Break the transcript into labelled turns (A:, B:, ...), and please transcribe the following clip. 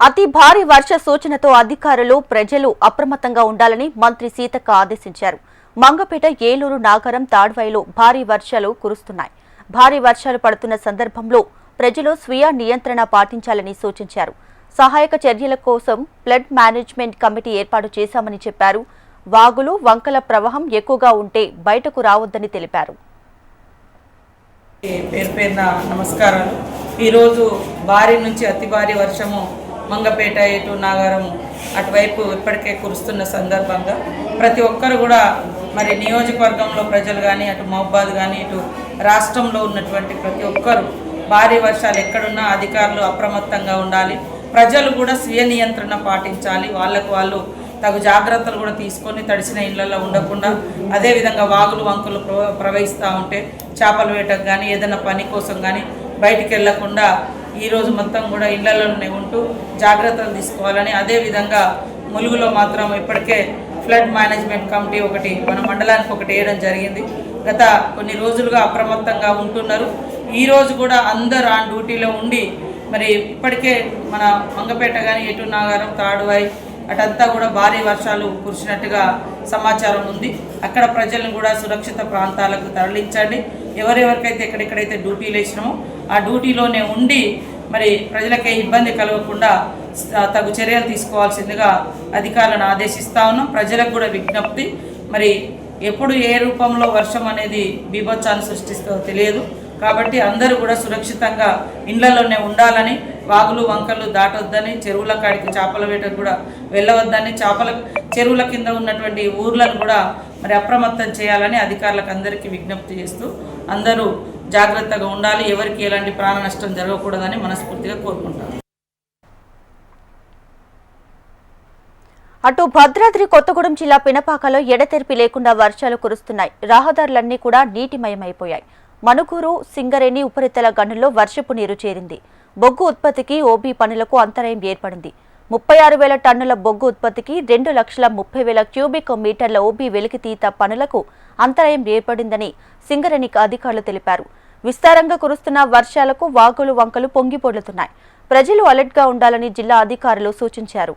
A: అతి భారీ వర్ష సూచనతో అధికారులు ప్రజలు అప్రమత్తంగా ఉండాలని మంత్రి సీతక్క ఆదేశించారు. మంగపేట, ఏలూరు, నాగరం, తాడ్వాయిలో భారీ వర్షాలు కురుస్తున్నాయి. భారీ వర్షాలు పడుతున్న సందర్భంలో ప్రజలు స్వీయ నియంత్రణ పాటించాలని సూచించారు. సహాయక చర్యల కోసం ఫ్లడ్ మేనేజ్మెంట్ కమిటీ ఏర్పాటు చేశామని చెప్పారు. వాగులు, వంకల ప్రవాహం ఎక్కువగా ఉంటే బయటకు రావద్దని తెలిపారు.
B: పేరు పేరున నమస్కారాలు. ఈరోజు భారీ నుంచి అతి భారీ వర్షము మంగపేట, ఇటు నాగారం అటువైపు ఇప్పటికే కురుస్తున్న సందర్భంగా ప్రతి ఒక్కరు కూడా మరి నియోజకవర్గంలో ప్రజలు కానీ, అటు మహబాద్ కానీ, ఇటు రాష్ట్రంలో ఉన్నటువంటి ప్రతి ఒక్కరు భారీ వర్షాలు ఎక్కడున్నా అధికారులు అప్రమత్తంగా ఉండాలి. ప్రజలు కూడా స్వీయ నియంత్రణ పాటించాలి. వాళ్ళు తగు జాగ్రత్తలు కూడా తీసుకొని తడిసిన ఇళ్లలో ఉండకుండా, అదేవిధంగా వాగులు వంకులు ప్రవహిస్తూ ఉంటే చేపల వేటకు కానీ ఏదైనా పని కోసం కానీ బయటికి వెళ్లకుండా ఈరోజు మొత్తం కూడా ఇళ్లలోనే ఉంటూ జాగ్రత్తలు తీసుకోవాలని, అదేవిధంగా ములుగులో మాత్రం ఇప్పటికే ఫ్లడ్ మేనేజ్మెంట్ కమిటీ ఒకటి మన మండలానికి ఒకటి వేయడం జరిగింది. గత కొన్ని రోజులుగా అప్రమత్తంగా ఉంటున్నారు. ఈరోజు కూడా అందరూ ఆ డ్యూటీలో ఉండి మరి ఇప్పటికే మన మంగపేట కానీ, ఎటు నాగారం, తాడువాయి అటంతా కూడా భారీ వర్షాలు కురిసినట్టుగా సమాచారం ఉంది. అక్కడ ప్రజలను కూడా సురక్షిత ప్రాంతాలకు తరలించండి. ఎవరెవరికైతే ఎక్కడెక్కడైతే డ్యూటీలు వేసినామో ఆ డ్యూటీలోనే ఉండి మరి ప్రజలకే ఇబ్బంది కలగకుండా తగు చర్యలు తీసుకోవాల్సిందిగా అధికారులను ఆదేశిస్తా ఉన్నాం. ప్రజలకు కూడా విజ్ఞప్తి, మరి ఎప్పుడు ఏ రూపంలో వర్షం అనేది బీభత్సాన్ని సృష్టిస్తుందో తెలియదు. కాబట్టి అందరూ కూడా సురక్షితంగా ఇళ్లలోనే ఉండాలని, వాగులు వంకలు దాటొద్దని, చెరువుల కాడికి చేపల వేటకు కూడా వెళ్ళవద్దని, చెరువుల కింద ఉన్నటువంటి ఊర్లను కూడా మరి అప్రమత్తం చేయాలని అధికారులకు అందరికీ విజ్ఞప్తి చేస్తూ అందరూ జాగ్రత్తగా ఉండాలి. ఎవరికి ఎలాంటి ప్రాణ నష్టం జరగకూడదని మనస్ఫూర్తిగా కోరుకుంటాను.
A: అటు భద్రాద్రి కొత్తగూడెం జిల్లా పినపాకలో ఎడతెరిపి లేకుండా వర్షాలు కురుస్తున్నాయి. రహదారులన్నీ కూడా నీటిమయమైపోయాయి. మనుగూరు, సింగరేణి ఉపరితల గనుల్లో వర్షపు నీరు చేరింది. బొగ్గు ఉత్పత్తికి ఓబీ పనులకు అంతరాయం ఏర్పడింది. 36,000 టన్నుల బొగ్గు ఉత్పత్తికి 2,30,000 క్యూబిక్ మీటర్ల ఓబీ వెలికితీత పనులకు అంతరాయం ఏర్పడిందని సింగరేణి అధికారులు తెలిపారు. విస్తారంగా కురుస్తున్న వర్షాలకు వాగులు వంకలు పొంగిపొర్లుతున్నాయి. ప్రజలు అలర్ట్గా ఉండాలని జిల్లా అధికారులు సూచించారు.